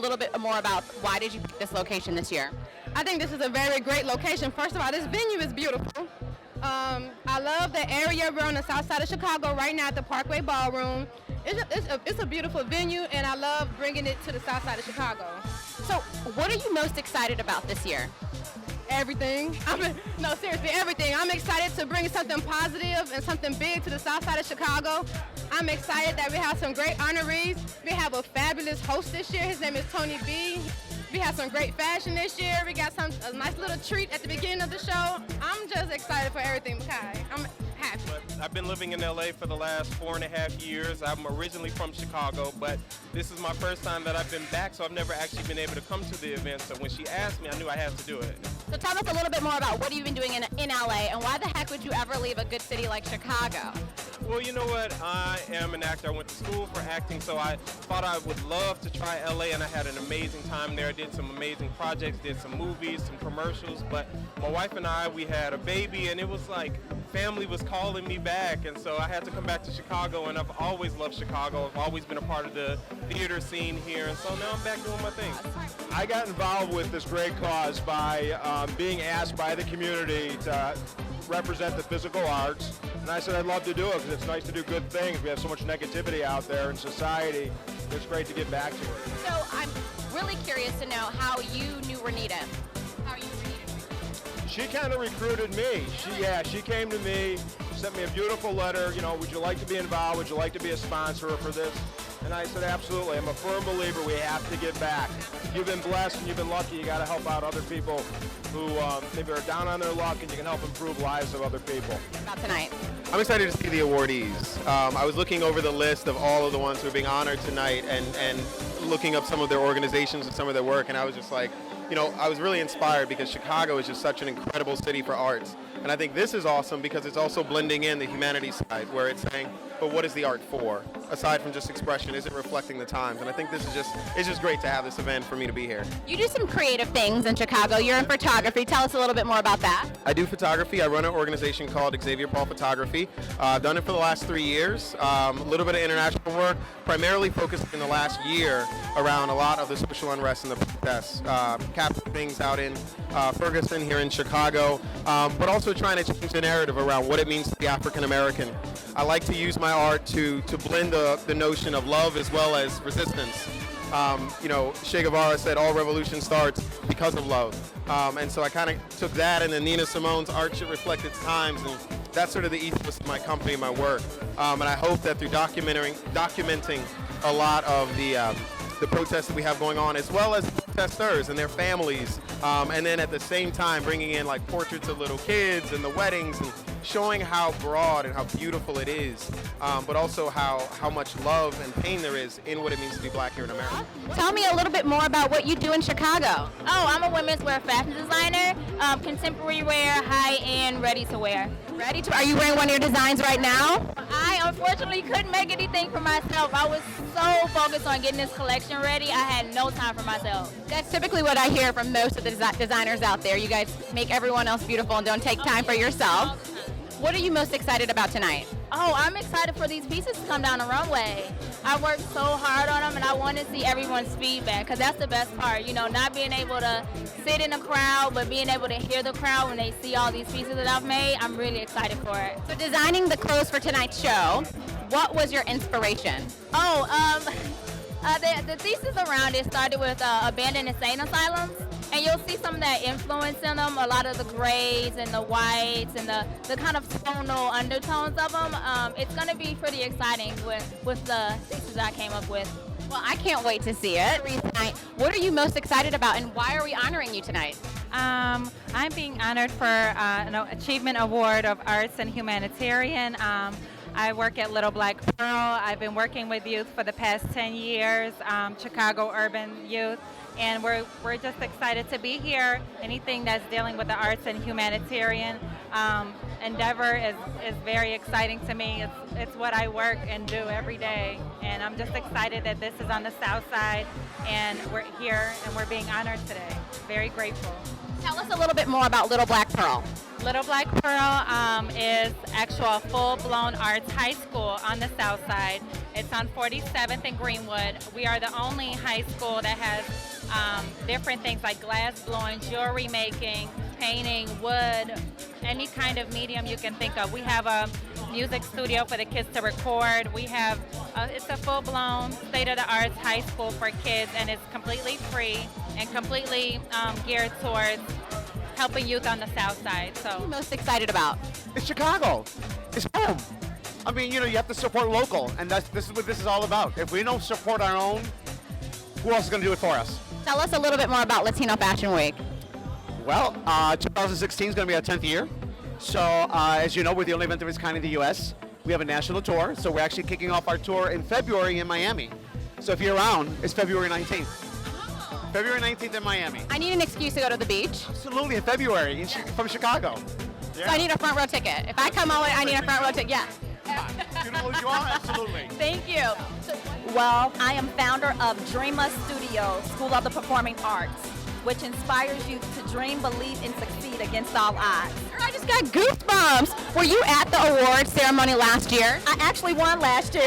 little bit more about why did you pick this location this year? I think this is a very great location. First of all, this venue is beautiful. I love the area. We're on the south side of Chicago right now at the Parkway Ballroom. It's a beautiful venue, and I love bringing it to the south side of Chicago. So what are you most excited about this year? Everything. No, seriously, everything. I'm excited to bring something positive and something big to the south side of Chicago. I'm excited that we have some great honorees. We have a fabulous host this year. His name is Tony B. We have some great fashion this year. We got a nice little treat at the beginning of the show. I'm just excited for everything, Micae. I'm happy. I've been living in LA for the last 4.5 years. I'm originally from Chicago, but this is my first time that I've been back, so I've never actually been able to come to the event. So when she asked me, I knew I had to do it. So tell us a little bit more about what you've been doing in LA, and why the heck would you ever leave a good city like Chicago? Well, you know what? I am an actor. I went to school for acting, so I thought I would love to try LA, and I had an amazing time there. I did some amazing projects, did some movies, some commercials, but my wife and I, we had a baby, and it was like family was calling me back, and so I had to come back to Chicago, and I've always loved Chicago. I've always been a part of the theater scene here, and so now I'm back doing my thing. I got involved with this great cause by being asked by the community to represent the physical arts, and I said I'd love to do it because it's nice to do good things. We have so much negativity out there in society. It's great to get back to it. So I'm really curious to know how you knew Renita. How are you Renita? She kind of recruited me. She came to me, sent me a beautiful letter, you know, would you like to be involved? Would you like to be a sponsor for this? And I said, absolutely. I'm a firm believer we have to give back. You've been blessed and you've been lucky. You got to help out other people who maybe are down on their luck, and you can help improve lives of other people. About tonight. I'm excited to see the awardees. I was looking over the list of all of the ones who are being honored tonight and looking up some of their organizations and some of their work, and I was just like, you know, I was really inspired because Chicago is just such an incredible city for arts. And I think this is awesome because it's also blending in the humanities side, where it's saying, but what is the art for? Aside from just expression, is it reflecting the times? And I think this is it's just great to have this event for me to be here. You do some creative things in Chicago. You're in photography. Tell us a little bit more about that. I do photography. I run an organization called Xavier Paul Photography. I've done it for the last 3 years. A little bit of international work, primarily focused in the last year around a lot of the social unrest and the protests. Capturing things out in Ferguson here in Chicago, but also trying to change the narrative around what it means to be African American. I like to use my art to blend the notion of love as well as resistance. You know, Che Guevara said all revolution starts because of love. And so I kind of took that, and then Nina Simone's art should reflect its times, and that's sort of the ethos of my company, my work. And I hope that through documenting a lot of the protests that we have going on, as well as protesters and their families, and then at the same time bringing in like portraits of little kids and the weddings, and showing how broad and how beautiful it is, but also how much love and pain there is in what it means to be black here in America. Tell me a little bit more about what you do in Chicago. Oh, I'm a women's wear fashion designer, contemporary wear, high-end, ready-to-wear. Are you wearing one of your designs right now? I unfortunately couldn't make anything for myself. I was so focused on getting this collection ready, I had no time for myself. That's typically what I hear from most of the designers out there. You guys make everyone else beautiful and don't take time for yourself. What are you most excited about tonight? Oh, I'm excited for these pieces to come down the runway. I worked so hard on them, and I want to see everyone's feedback, because that's the best part. You know, not being able to sit in a crowd, but being able to hear the crowd when they see all these pieces that I've made. I'm really excited for it. So designing the clothes for tonight's show, what was your inspiration? Oh, the thesis around it started with abandoned insane asylums. And you'll see some of that influence in them, a lot of the grays and the whites and the kind of tonal undertones of them. It's going to be pretty exciting with the thesis I came up with. Well, I can't wait to see it. What are you most excited about, and why are we honoring you tonight? I'm being honored for an Achievement Award of Arts and Humanitarian. I work at Little Black Pearl. I've been working with youth for the past 10 years, Chicago urban youth. and we're just excited to be here. Anything that's dealing with the arts and humanitarian endeavor is very exciting to me. It's what I work and do every day, and I'm just excited that this is on the South Side, and we're here and we're being honored today. Very grateful. Tell us a little bit more about Little Black Pearl. Little Black Pearl is actual full-blown arts high school on the South Side. It's on 47th and Greenwood. We are the only high school that has different things like glass blowing, jewelry making, painting, wood, any kind of medium you can think of. We have a music studio for the kids to record. We have, it's a full-blown state-of-the-art high school for kids, and it's completely free and completely geared towards helping youth on the South Side. So, What are you most excited about? It's Chicago. It's home. I mean, you have to support local, and this is what this is all about. If we don't support our own, who else is going to do it for us? Tell us a little bit more about Latino Fashion Week. Well, 2016 is going to be our 10th year. So, as you know, we're the only event of its kind in the U.S. We have a national tour, so we're actually kicking off our tour in February in Miami. So if you're around, it's February 19th. February 19th in Miami. I need an excuse to go to the beach. Absolutely, in February from Chicago. So I need a front row ticket. If I come on, I need a front row ticket. Yeah. Beautiful as you are, absolutely. Thank you. Well, I am founder of Dreama Studio, School of the Performing Arts, which inspires you to dream, believe, and succeed against all odds. Girl, I just got goosebumps. Were you at the awards ceremony last year? I actually won last year.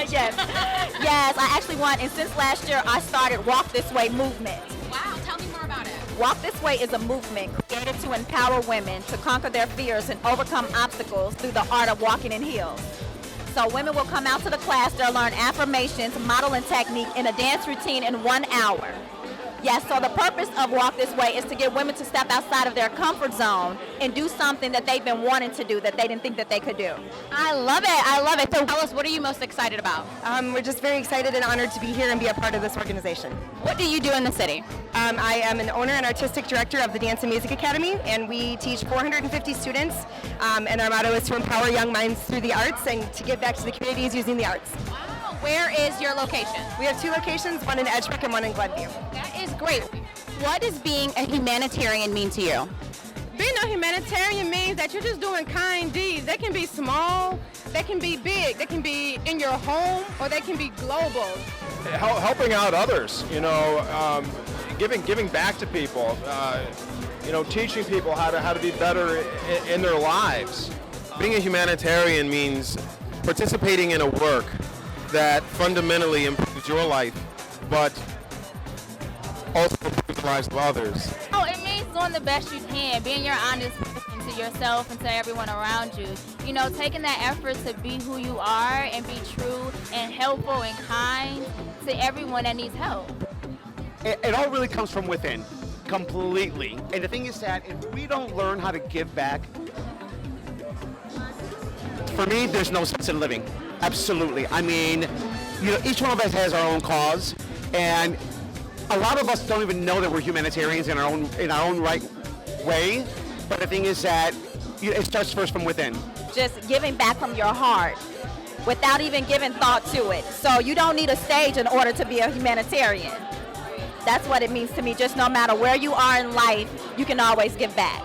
Yes, I actually won, and since last year, I started Walk This Way movement. Wow, tell me more about it. Walk This Way is a movement created to empower women to conquer their fears and overcome obstacles through the art of walking in heels. So women will come out to the class, they'll learn affirmations, modeling technique, and a dance routine in 1 hour. Yes, so the purpose of Walk This Way is to get women to step outside of their comfort zone and do something that they've been wanting to do that they didn't think that they could do. I love it. I love it. So tell us, what are you most excited about? We're just very excited and honored to be here and be a part of this organization. What do you do in the city? I am an owner and artistic director of the Dance and Music Academy, and we teach 450 students, and our motto is to empower young minds through the arts and to give back to the communities using the arts. Wow. Where is your location? We have 2 locations, one in Edgebrook and one in Glenview. That is great. What does being a humanitarian mean to you? Being a humanitarian means that you're just doing kind deeds. They can be small, they can be big, they can be in your home, or they can be global. Helping out others, giving back to people, teaching people how to be better in their lives. Being a humanitarian means participating in a work that fundamentally improves your life, but also improves the lives of others. Oh, it means doing the best you can, being your honest person to yourself and to everyone around you. Taking that effort to be who you are and be true and helpful and kind to everyone that needs help. It all really comes from within, completely. And the thing is that if we don't learn how to give back, for me, there's no sense in living. Absolutely. I mean, each one of us has our own cause, and a lot of us don't even know that we're humanitarians in our own right way. But the thing is that it starts first from within. Just giving back from your heart without even giving thought to it. So you don't need a stage in order to be a humanitarian. That's what it means to me. Just no matter where you are in life, you can always give back.